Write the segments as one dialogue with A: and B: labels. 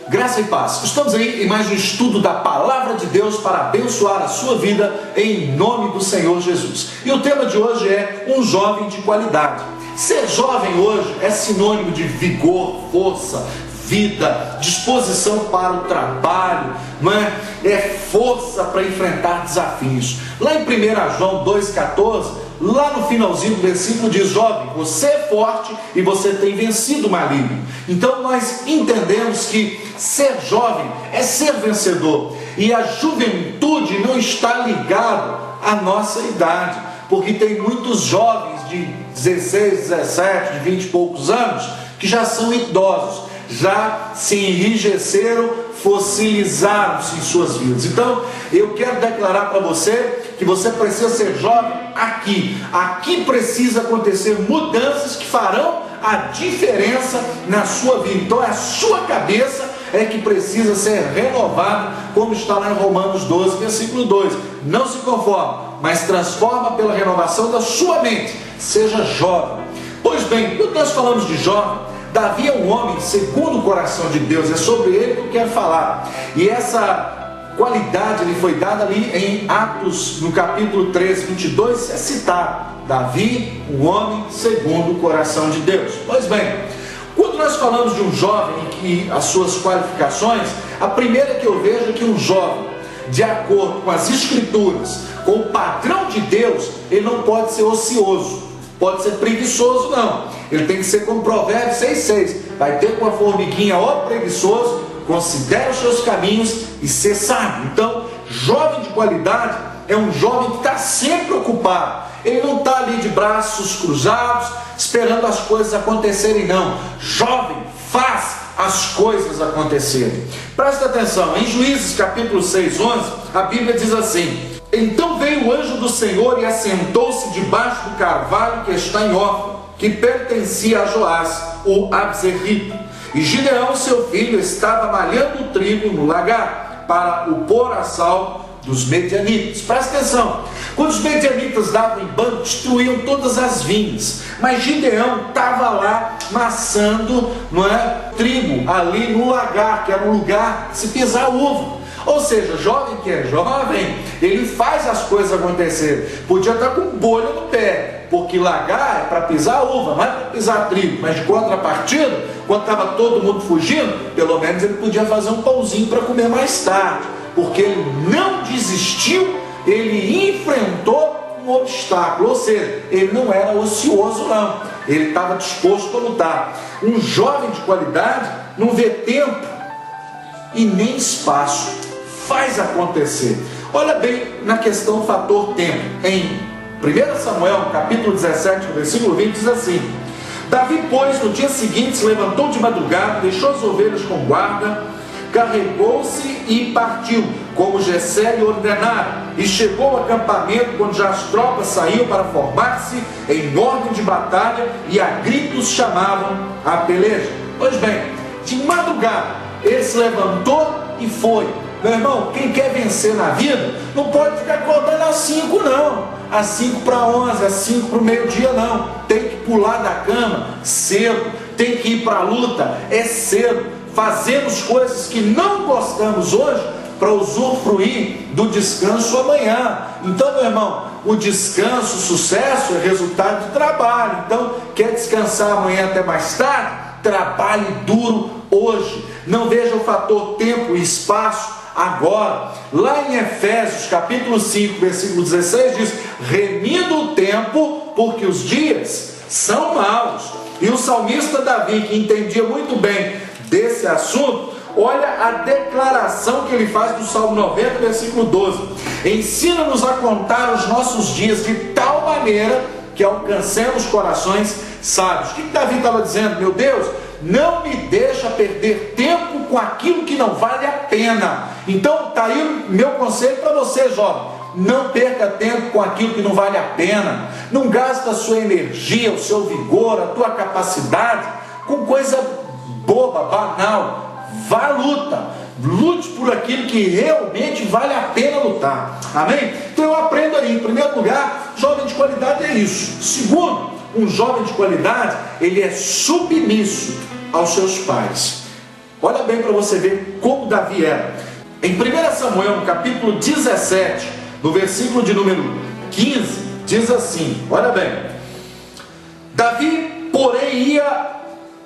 A: Graça e paz. Estamos aí em mais um estudo da Palavra de Deus para abençoar a sua vida em nome do Senhor Jesus. E o tema de hoje é um jovem de qualidade. Ser jovem hoje é sinônimo de vigor, força, vida, disposição para o trabalho, não é? É força para enfrentar desafios. Lá em 1 João 2,14, lá no finalzinho do versículo diz: jovem, você é forte e você tem vencido o maligno. Então nós entendemos que ser jovem é ser vencedor, e a juventude não está ligada à nossa idade, porque tem muitos jovens de 16, 17, de 20 e poucos anos que já são idosos, já se enrijeceram, fossilizaram-se em suas vidas. Então eu quero declarar para você que você precisa ser jovem aqui precisa acontecer mudanças que farão a diferença na sua vida. Então a sua cabeça é que precisa ser renovada, como está lá em Romanos 12, versículo 2. Não se conforme, mas transforma pela renovação da sua mente. Seja jovem. Pois bem, quando nós falamos de jovem, Davi é um homem segundo o coração de Deus. É sobre ele que eu quero falar. E essa qualidade lhe foi dada ali em Atos, no capítulo 13, 22, é citado: Davi, um homem segundo o coração de Deus. Pois bem, quando nós falamos de um jovem e as suas qualificações, a primeira que eu vejo é que um jovem, de acordo com as escrituras, com o padrão de Deus, ele não pode ser ocioso, pode ser preguiçoso, não. Ele tem que ser como Provérbios 6,6: vai ter com a formiguinha, ó preguiçoso, considere os seus caminhos e ser sábio. Então, jovem de qualidade é um jovem que está sempre ocupado. Ele não está ali de braços cruzados, esperando as coisas acontecerem, não. Jovem faz as coisas acontecerem. Presta atenção, em Juízes capítulo 6, 11, a Bíblia diz assim: então veio o anjo do Senhor e assentou-se debaixo do carvalho que está em Ofra, que pertencia a Joás, o Abzerrita. E Gideão, seu filho, estava malhando o trigo no lagar, para o pôr a salvo dos medianitas. Presta atenção, quando os medianitas davam em bando, destruíam todas as vinhas, mas Gideão estava lá maçando, não é, trigo ali no lagar, que era um lugar de se pisar uva. Ou seja, jovem que é jovem, ele faz as coisas acontecer. Podia estar com bolha no pé, porque lagar é para pisar uva, não é para pisar trigo. Mas de contrapartida, quando estava todo mundo fugindo, pelo menos ele podia fazer um pãozinho para comer mais tarde, porque ele não desistiu, ele enfrentou um obstáculo. Ou seja, ele não era ocioso, não, ele estava disposto a lutar. Um jovem de qualidade não vê tempo e nem espaço, faz acontecer. Olha bem na questão fator tempo. Em 1 Samuel, capítulo 17, versículo 20, diz assim: Davi, pois, no dia seguinte se levantou de madrugada, deixou as ovelhas com guarda, carregou-se e partiu, como Jessé lhe ordenara, e chegou ao acampamento quando já as tropas saíam para formar-se em ordem de batalha, e a gritos chamavam a peleja. Pois bem, de madrugada ele se levantou e foi. Meu irmão, quem quer vencer na vida não pode ficar acordando às 5, não, às 5 para 11, às 5 para o meio-dia, não. Tem que pular da cama cedo, tem que ir para a luta cedo. Fazemos coisas que não gostamos hoje para usufruir do descanso amanhã. Então, meu irmão, o descanso, o sucesso é resultado de trabalho. Então, quer descansar amanhã até mais tarde? Trabalhe duro hoje. Não veja o fator tempo e espaço agora. Lá em Efésios capítulo 5, versículo 16 diz: remindo o tempo, porque os dias são maus. E o salmista Davi, que entendia muito bem desse assunto, olha a declaração que ele faz do Salmo 90, versículo 12: ensina-nos a contar os nossos dias de tal maneira que alcancemos corações sábios. O que Davi estava dizendo? Meu Deus, não me deixa perder tempo com aquilo que não vale a pena. Então está aí o meu conselho para você, jovem: não perca tempo com aquilo que não vale a pena. Não gasta a sua energia, o seu vigor, a tua capacidade com coisa boba, banal. Vá à luta, lute por aquilo que realmente vale a pena lutar. Amém? Então eu aprendo aí, em primeiro lugar, jovem de qualidade é isso. Segundo, um jovem de qualidade, ele é submisso aos seus pais. Olha bem para você ver como Davi era. Em 1 Samuel, no capítulo 17, no versículo de número 15, diz assim, olha bem: Davi, porém, ia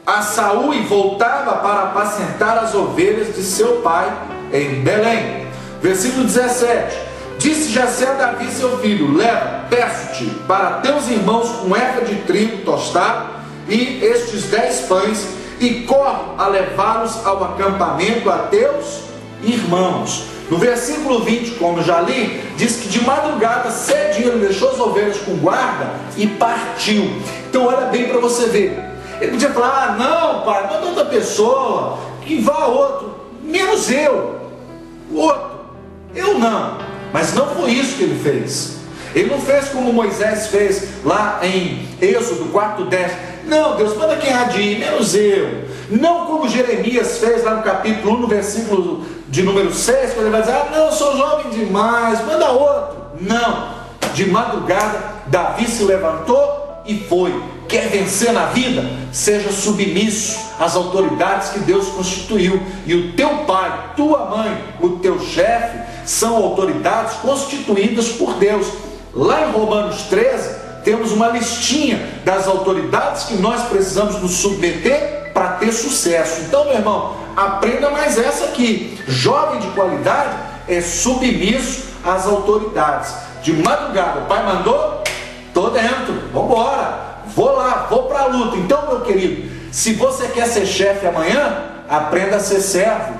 A: a Saul e voltava para apacentar as ovelhas de seu pai em Belém. Versículo 17: Disse Jessé a Davi seu filho: Leva, peço-te, para teus irmãos um efa de trigo tostado e estes 10 pães, e corre a levá-los ao acampamento a teus irmãos. No versículo 20, como já li, diz que de madrugada, cedinho, ele deixou as ovelhas com guarda e partiu. Então olha bem para você ver. Ele podia falar: não, pai, manda outra pessoa, que vá outro, menos eu, outro, eu não. Mas não foi isso que ele fez. Ele não fez como Moisés fez lá em Êxodo 4:10. Não, Deus, manda quem há de ir, menos eu. Não como Jeremias fez lá no capítulo 1, no versículo de número 6, quando ele vai dizer: ah, não, eu sou jovem demais, manda outro. Não, de madrugada Davi se levantou e foi. Quer vencer na vida? Seja submisso às autoridades que Deus constituiu. E o teu pai, tua mãe, o teu chefe são autoridades constituídas por Deus. Lá em Romanos 13 temos uma listinha das autoridades que nós precisamos nos submeter para ter sucesso. Então, meu irmão, aprenda mais essa aqui: jovem de qualidade é submisso às autoridades. De madrugada o pai mandou, estou dentro, vamos embora, vou lá, vou para a luta. Então, meu querido, se você quer ser chefe amanhã, aprenda a ser servo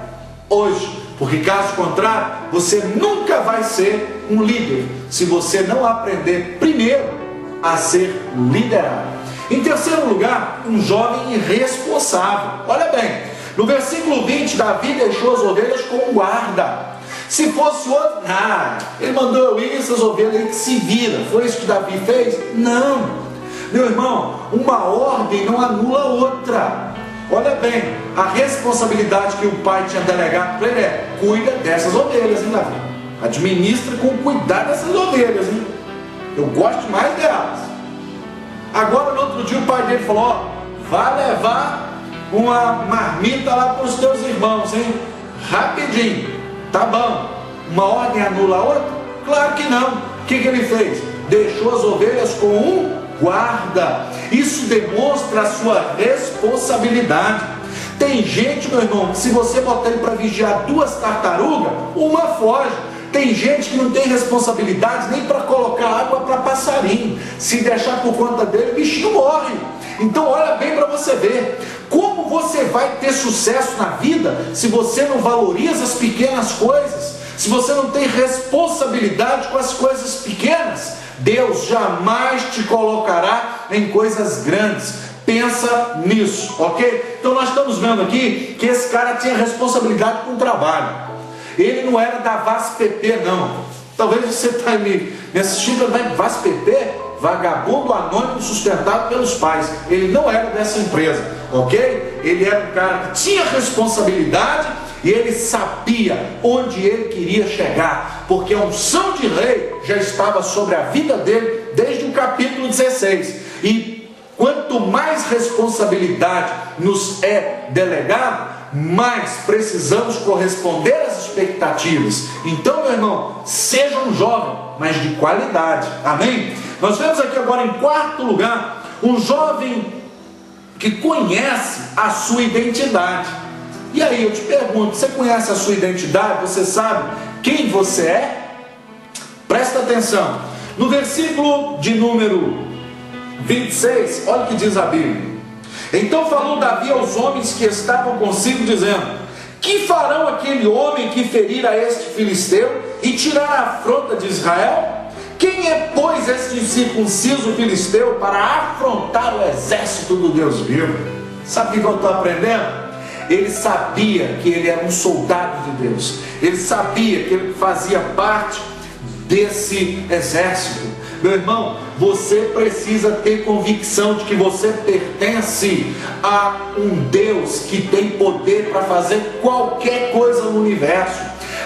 A: hoje, porque caso contrário, você nunca vai ser um líder, se você não aprender primeiro a ser liderado. Em terceiro lugar, um jovem irresponsável. Olha bem, no versículo 20, Davi deixou as ovelhas com guarda. Se fosse outro, ele mandou eu ir, essas ovelhas aí que se vira. Foi isso que Davi fez? Não, meu irmão, uma ordem não anula outra. Olha bem, a responsabilidade que o pai tinha delegado para ele é: cuida dessas ovelhas, hein, Davi? Administra com cuidado dessas ovelhas, hein? Eu gosto mais delas. Agora, no outro dia, o pai dele falou: ó, vai levar uma marmita lá para os teus irmãos, hein? Rapidinho. Tá bom. Uma ordem anula a outra? Claro que não. O que ele fez? Deixou as ovelhas com um guarda. Isso demonstra a sua responsabilidade. Tem gente, meu irmão, que se você botar ele para vigiar 2 tartarugas, uma foge. Tem gente que não tem responsabilidade nem para colocar água para passarinho. Se deixar por conta dele, o bichinho morre. Então olha bem para você ver como você vai ter sucesso na vida se você não valoriza as pequenas coisas, se você não tem responsabilidade com as coisas pequenas. Deus jamais te colocará em coisas grandes. Pensa nisso, ok? Então nós estamos vendo aqui que esse cara tinha responsabilidade com o trabalho. Ele não era da VASPP, não. Talvez você está me assistindo, vai VASPP, vagabundo anônimo sustentado pelos pais. Ele não era dessa empresa, ok? Ele era um cara que tinha responsabilidade e ele sabia onde ele queria chegar, porque a unção de rei já estava sobre a vida dele desde o capítulo 16. E quanto mais responsabilidade nos é delegado, mais precisamos corresponder às expectativas. Então, meu irmão, seja um jovem, mas de qualidade. Amém? Nós vemos aqui agora em quarto lugar, um jovem que conhece a sua identidade. E aí eu te pergunto, você conhece a sua identidade? Você sabe quem você é? Presta atenção. No versículo de número 26, olha o que diz a Bíblia. Então falou Davi aos homens que estavam consigo, dizendo: que farão aquele homem que ferir a este filisteu e tirar a afronta de Israel? Quem é, pois, este incircunciso filisteu para afrontar o exército do Deus vivo? Sabe o que eu estou aprendendo? Ele sabia que ele era um soldado de Deus. Ele sabia que ele fazia parte desse exército. Meu irmão, você precisa ter convicção de que você pertence a um Deus que tem poder para fazer qualquer coisa no universo.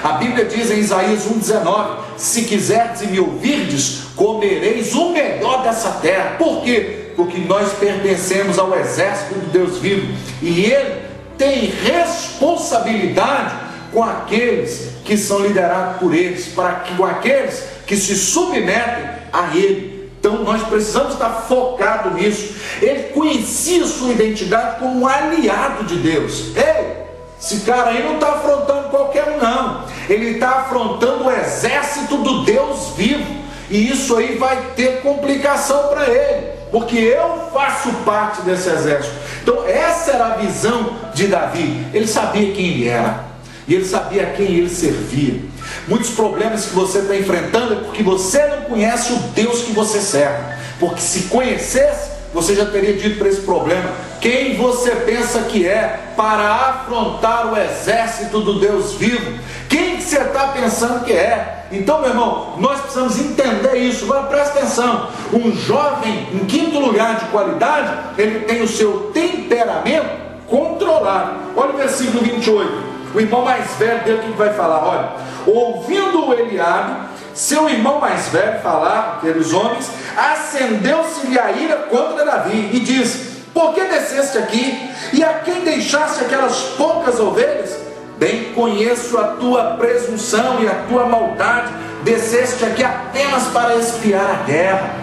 A: A Bíblia diz em Isaías 1,19: se quiserdes e me ouvirdes, comereis o melhor dessa terra. Por quê? Porque nós pertencemos ao exército do Deus vivo, e Ele tem responsabilidade com aqueles que são liderados por eles, com aqueles que se submetem a ele. Então nós precisamos estar focados nisso. Ele conhecia sua identidade como um aliado de Deus. Ei, esse cara aí não está afrontando qualquer um, não. Ele está afrontando o exército do Deus vivo. E isso aí vai ter complicação para ele, porque eu faço parte desse exército. Então essa era a visão de Davi. Ele sabia quem ele era, e ele sabia a quem ele servia. Muitos problemas que você está enfrentando é porque você não conhece o Deus que você serve. Porque se conhecesse, você já teria dito para esse problema quem você pensa que é para afrontar o exército do Deus vivo. Quem que você está pensando que é? Então, meu irmão, nós precisamos entender isso. Agora presta atenção. Um jovem, em quinto lugar de qualidade, ele tem o seu temperamento controlado. Olha o versículo 28. O irmão mais velho dele, o que vai falar? Olha, ouvindo Eliabe, seu irmão mais velho, falar com aqueles homens, acendeu-se-lhe a ira contra Davi e disse: por que desceste aqui? E a quem deixaste aquelas poucas ovelhas? Bem conheço a tua presunção e a tua maldade. Desceste aqui apenas para espiar a guerra.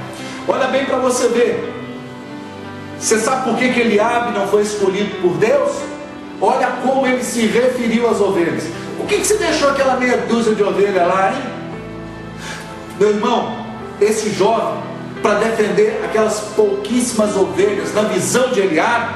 A: Olha bem para você ver. Você sabe por que Eliabe não foi escolhido por Deus? Olha como ele se referiu às ovelhas. Por que você deixou aquela meia dúzia de ovelhas lá, hein? Meu irmão, esse jovem, para defender aquelas pouquíssimas ovelhas, na visão de Eliabe,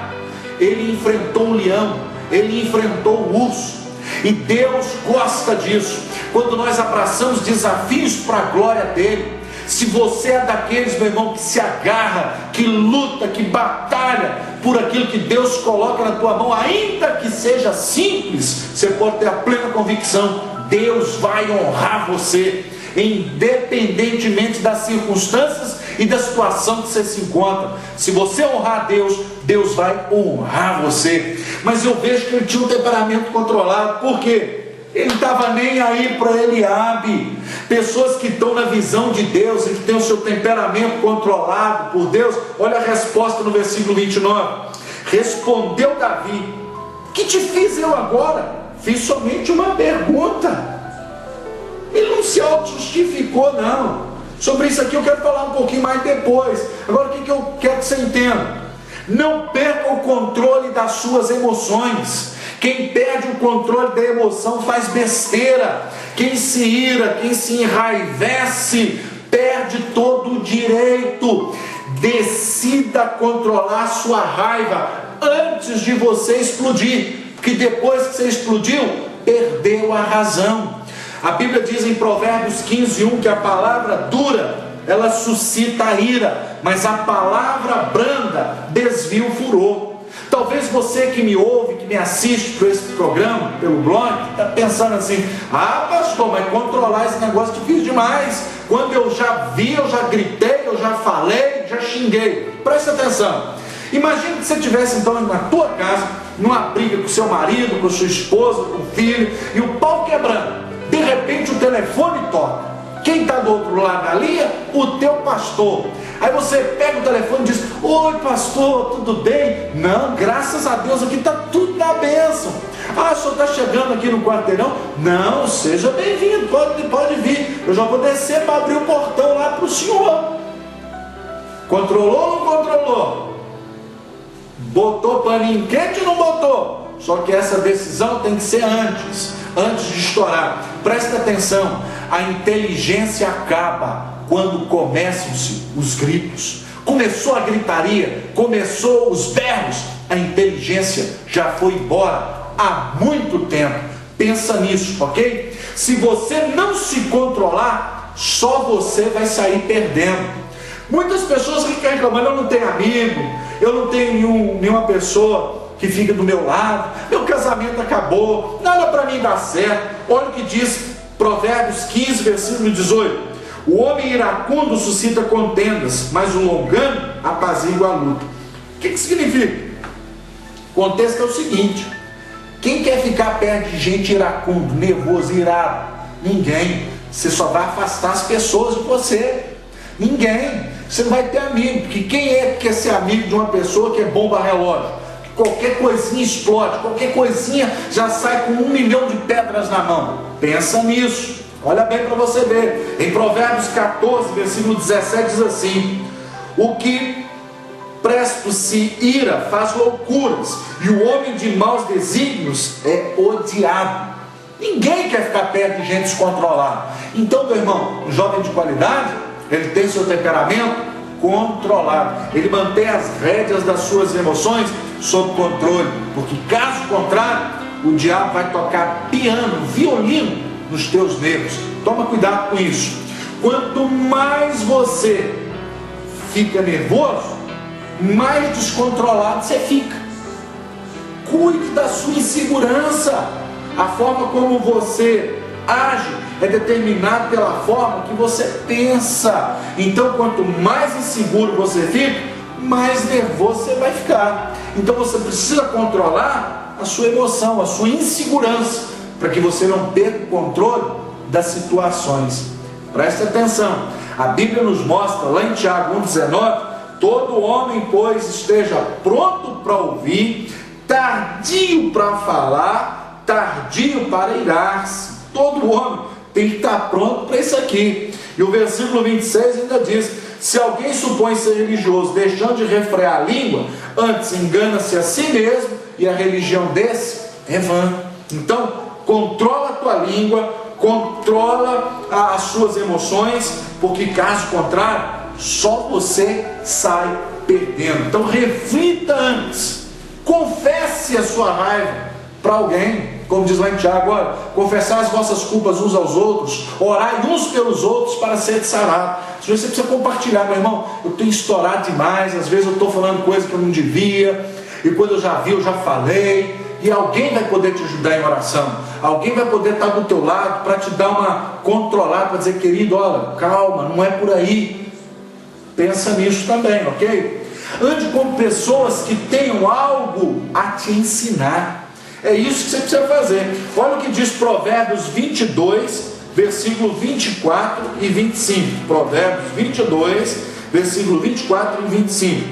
A: ele enfrentou um leão, ele enfrentou o urso. E Deus gosta disso, quando nós abraçamos desafios para a glória dele. Se você é daqueles, meu irmão, que se agarra, que luta, que batalha por aquilo que Deus coloca na tua mão, ainda que seja simples, você pode ter a plena convicção: Deus vai honrar você, independentemente das circunstâncias e da situação que você se encontra. Se você honrar Deus, Deus vai honrar você. Mas eu vejo que ele tinha um temperamento controlado. Por quê? Ele não estava nem aí para Eliabe. Pessoas que estão na visão de Deus e que têm o seu temperamento controlado por Deus. Olha a resposta no versículo 29. Respondeu Davi: que te fiz eu agora? Fiz somente uma pergunta. Ele não se auto-justificou, não. Sobre isso aqui eu quero falar um pouquinho mais depois. Agora o que eu quero que você entenda? Não perca o controle das suas emoções. Quem perde o controle da emoção faz besteira. Quem se ira, quem se enraivece, perde todo o direito. Decida controlar sua raiva antes de você explodir, porque depois que você explodiu, perdeu a razão. A Bíblia diz em Provérbios 15:1 que a palavra dura, ela suscita a ira, mas a palavra branda desvia o furor. Talvez você que me ouve, que me assiste por esse programa, pelo blog, está pensando assim: ah, pastor, mas controlar esse negócio é difícil demais. Quando eu já vi, eu já gritei, eu já falei, já xinguei. Presta atenção. Imagine que você estivesse então na tua casa, numa briga com seu marido, com sua esposa, com o filho, e o pau quebrando. De repente o telefone toca. Quem está do outro lado da linha? O teu pastor. Aí você pega o telefone e diz: oi pastor, tudo bem? Não, graças a Deus aqui está tudo na bênção. Ah, o senhor está chegando aqui no quarteirão? Não, seja bem-vindo, pode vir. Eu já vou descer para abrir o portão lá para o senhor. Controlou ou não controlou? Botou paninho quente ou não botou? Só que essa decisão tem que ser antes de estourar. Presta atenção, a inteligência acaba quando começam-se os gritos. Começou a gritaria, começou os berros, a inteligência já foi embora há muito tempo. Pensa nisso, ok? Se você não se controlar, só você vai sair perdendo. Muitas pessoas ficam reclamando: eu não tenho amigo, eu não tenho nenhuma pessoa que fica do meu lado, meu casamento acabou, nada para mim dá certo. Olha o que diz Provérbios 15, versículo 18: o homem iracundo suscita contendas, mas o longano apazigua a luta. O que significa? O contexto é o seguinte: quem quer ficar perto de gente iracundo, nervoso, irado? Ninguém. Você só vai afastar as pessoas de você. Ninguém. Você não vai ter amigo, porque quem é que quer ser amigo de uma pessoa que é bomba relógio, que qualquer coisinha explode, qualquer coisinha já sai com 1 milhão de pedras na mão. Pensa nisso, olha bem para você ver. Em Provérbios 14, versículo 17 diz assim: o que presto se ira faz loucuras, e o homem de maus desígnios é odiado. Ninguém quer ficar perto de gente descontrolada. Então, meu irmão, um jovem de qualidade, ele tem seu temperamento controlado, ele mantém as rédeas das suas emoções sob controle, porque caso contrário, o diabo vai tocar piano, violino nos teus nervos. Toma cuidado com isso. Quanto mais você fica nervoso, mais descontrolado você fica. Cuide da sua insegurança. A forma como você age é determinada pela forma que você pensa. Então, quanto mais inseguro você fica, mais nervoso você vai ficar. Então, você precisa controlar a sua emoção, a sua insegurança, para que você não perca o controle das situações. Preste atenção. A Bíblia nos mostra, lá em Tiago 1,19: todo homem, pois, esteja pronto para ouvir, tardio para falar, tardio para irar-se. Todo homem tem que estar pronto para isso aqui. E o versículo 26 ainda diz: se alguém supõe ser religioso, deixando de refrear a língua, antes engana-se a si mesmo, e a religião desse é vã. Então, controla a tua língua, controla as suas emoções, porque caso contrário, só você sai perdendo. Então, reflita antes, confesse a sua raiva para alguém, como diz lá em Tiago: olha, confessar as vossas culpas uns aos outros, orai uns pelos outros para ser sarado. Às vezes você precisa compartilhar: meu irmão, eu tenho estourado demais, às vezes eu estou falando coisa que eu não devia, e quando eu já vi, eu já falei. E alguém vai poder te ajudar em oração, alguém vai poder estar do teu lado para te dar uma controlada, para dizer: querido, olha, calma, não é por aí. Pensa nisso também, ok? Ande com pessoas que tenham algo a te ensinar. É isso que você precisa fazer. Olha o que diz Provérbios 22, versículo 24 e 25. Provérbios 22, versículo 24 e 25.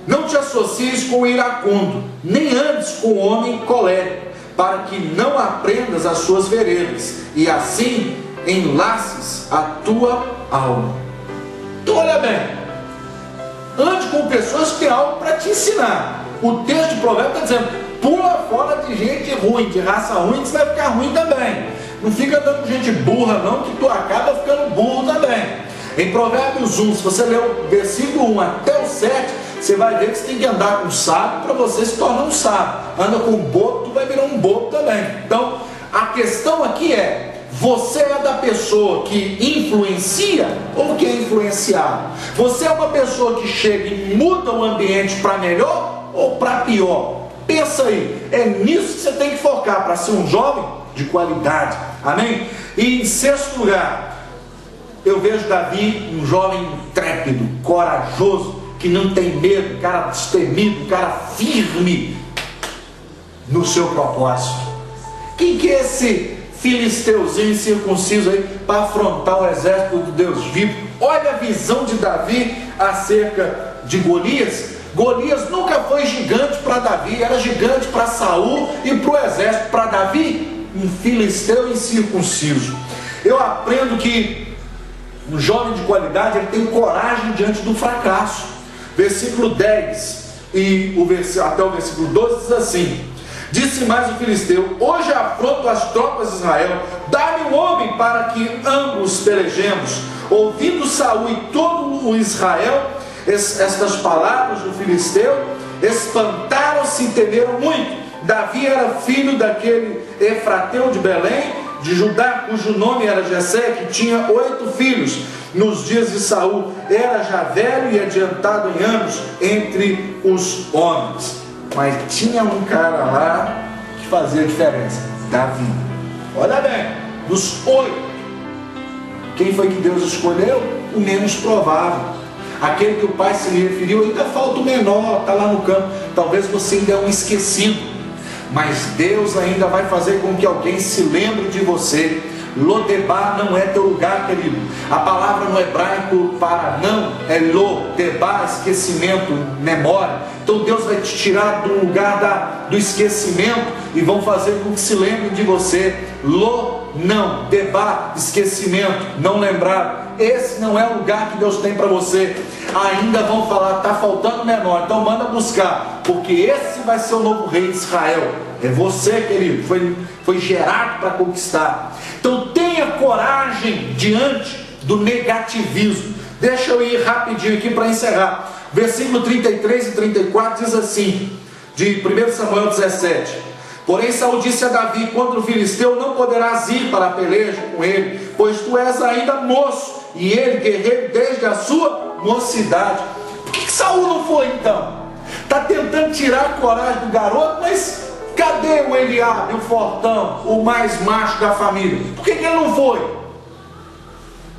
A: Não te associes com o iracundo, nem andes com o homem colérico, para que não aprendas as suas veredas, e assim enlaces a tua alma. Então olha bem, ande com pessoas que têm algo para te ensinar. O texto de Provérbios está dizendo: pula fora de gente ruim, de raça ruim, que você vai ficar ruim também. Não fica dando gente burra não, que tu acaba ficando burro também. Em Provérbios 1, se você ler o versículo 1 até o 7, você vai ver que você tem que andar com um sábio para você se tornar um sábio. Anda com um bobo, tu vai virar um bobo também. Então, a questão aqui é: você é da pessoa que influencia ou que é influenciado? Você é uma pessoa que chega e muda o ambiente para melhor ou para pior? Pensa aí, é nisso que você tem que focar para ser um jovem de qualidade. Amém? E em sexto lugar, eu vejo Davi um jovem intrépido, corajoso, que não tem medo, um cara destemido, um cara firme no seu propósito. Quem que é esse filisteuzinho incircunciso aí para afrontar o exército do Deus vivo? Olha a visão de Davi acerca de Golias. Golias nunca foi gigante para Davi, era gigante para Saul e para o exército. Para Davi, um filisteu incircunciso. Eu aprendo que um jovem de qualidade, ele tem coragem diante do fracasso. Versículo 10 e até o versículo 12 diz assim: disse mais o filisteu: hoje afronto as tropas de Israel, dá-me um homem para que ambos pelejemos. Ouvindo Saul e todo o Israel estas palavras do filisteu, espantaram-se e temeram muito. Davi era filho daquele Efrateu de Belém, de Judá, cujo nome era Jessé, que tinha 8 filhos. Nos dias de Saul era já velho e adiantado em anos entre os homens. Mas tinha um cara lá que fazia diferença: Davi. Olha bem, dos 8, quem foi que Deus escolheu? O menos provável. Aquele que o pai se referiu: ainda falta o menor, está lá no campo. Talvez você ainda é um esquecido, mas Deus ainda vai fazer com que alguém se lembre de você. Lodebá não é teu lugar, querido. A palavra no hebraico para não é Lodebá, esquecimento, memória. Então Deus vai te tirar do lugar do esquecimento e vão fazer com que se lembrem de você. Não, Debá, esquecimento, não lembrar. Esse não é o lugar que Deus tem para você. Ainda vão falar, está faltando menor, então manda buscar, porque esse vai ser o novo rei de Israel. É você, querido, foi gerado para conquistar. Então tenha coragem diante do negativismo. Deixa eu ir rapidinho aqui para encerrar. Versículo 33 e 34 diz assim, de 1 Samuel 17: porém Saul disse a Davi: contra o filisteu não poderás ir para a peleja com ele, pois tu és ainda moço, e ele guerreiro desde a sua mocidade. Por que Saul não foi então? Está tentando tirar a coragem do garoto, mas cadê o Eliabe, o fortão, o mais macho da família? Por que ele não foi?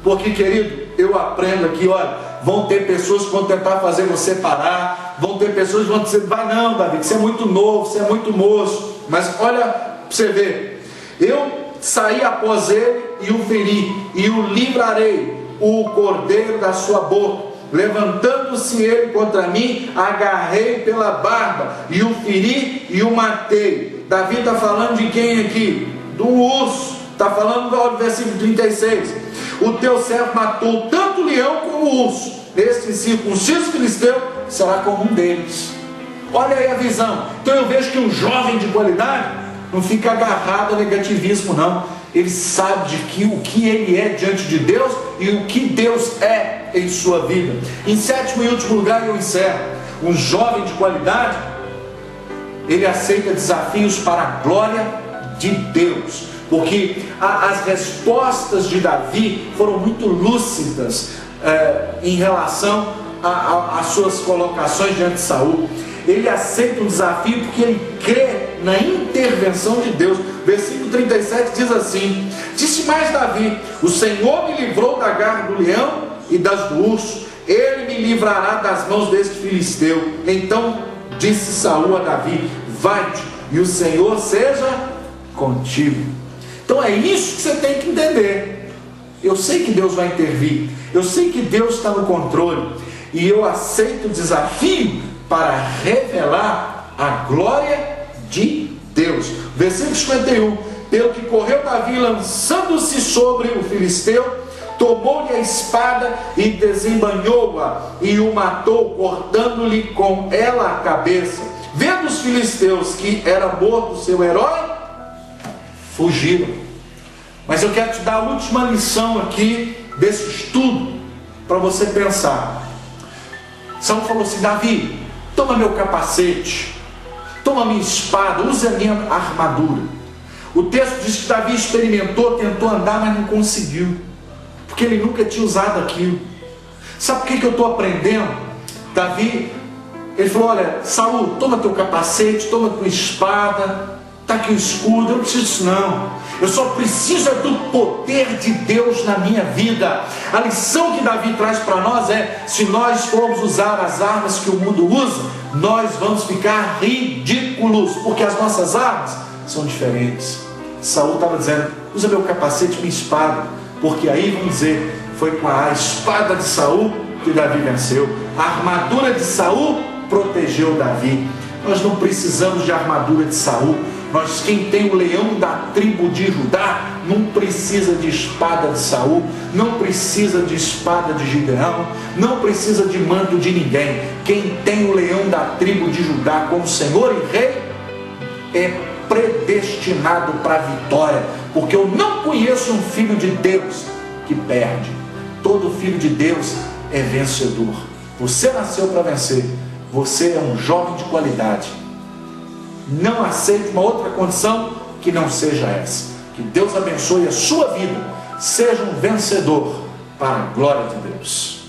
A: Porque, querido, eu aprendo aqui, olha, vão ter pessoas que vão tentar fazer você parar, vão ter pessoas que vão dizer: vai não, Davi, você é muito novo, você é muito moço. Mas olha, para você ver, eu saí após ele e o feri, e o livrarei o cordeiro da sua boca. Levantando-se ele contra mim, agarrei pela barba, e o feri e o matei. Davi está falando de quem aqui? Do urso. Está falando do versículo 36. O teu servo matou tanto o leão como o urso. Este circunciso filisteu será como um deles. Olha aí a visão. Então eu vejo que um jovem de qualidade não fica agarrado a negativismo, não. Ele sabe de que o que ele é diante de Deus e o que Deus é em sua vida. Em sétimo e último lugar, eu encerro. Um jovem de qualidade, ele aceita desafios para a glória de Deus, porque as respostas de Davi foram muito lúcidas em relação às suas colocações diante de Saul. Ele aceita o desafio porque ele crê na intervenção de Deus. Versículo 37 diz assim: disse mais Davi: o Senhor me livrou da garra do leão e das do urso, ele me livrará das mãos deste filisteu. Então disse Saul a Davi: vai-te, e o Senhor seja contigo. Então é isso que você tem que entender. Eu sei que Deus vai intervir, eu sei que Deus está no controle, e eu aceito o desafio para revelar a glória de Deus. Versículo 51: pelo que correu Davi, lançando-se sobre o filisteu, tomou-lhe a espada e desembanhou-a, e o matou, cortando-lhe com ela a cabeça. Vendo os filisteus que era morto o seu herói, fugiram. Mas eu quero te dar a última lição aqui desse estudo, para você pensar. Saul falou assim: Davi, toma meu capacete, toma minha espada, use a minha armadura. O texto diz que Davi experimentou, tentou andar, mas não conseguiu, porque ele nunca tinha usado aquilo. Sabe por que eu estou aprendendo? Davi, ele falou: olha, Saul, toma teu capacete, toma tua espada, está aqui o escudo, eu não preciso disso não. Eu só preciso do poder de Deus na minha vida. A lição que Davi traz para nós é: se nós formos usar as armas que o mundo usa, nós vamos ficar ridículos, porque as nossas armas são diferentes. Saul estava dizendo: usa meu capacete, minha espada, porque aí vamos dizer, foi com a espada de Saul que Davi venceu. A armadura de Saul protegeu Davi. Nós não precisamos de armadura de Saul. Quem tem o leão da tribo de Judá, não precisa de espada de Saul, não precisa de espada de Gideão, não precisa de manto de ninguém. Quem tem o leão da tribo de Judá como Senhor e Rei, é predestinado para a vitória, porque eu não conheço um filho de Deus que perde. Todo filho de Deus é vencedor. Você nasceu para vencer. Você é um jovem de qualidade. Não aceite uma outra condição que não seja essa. Que Deus abençoe a sua vida. Seja um vencedor para a glória de Deus.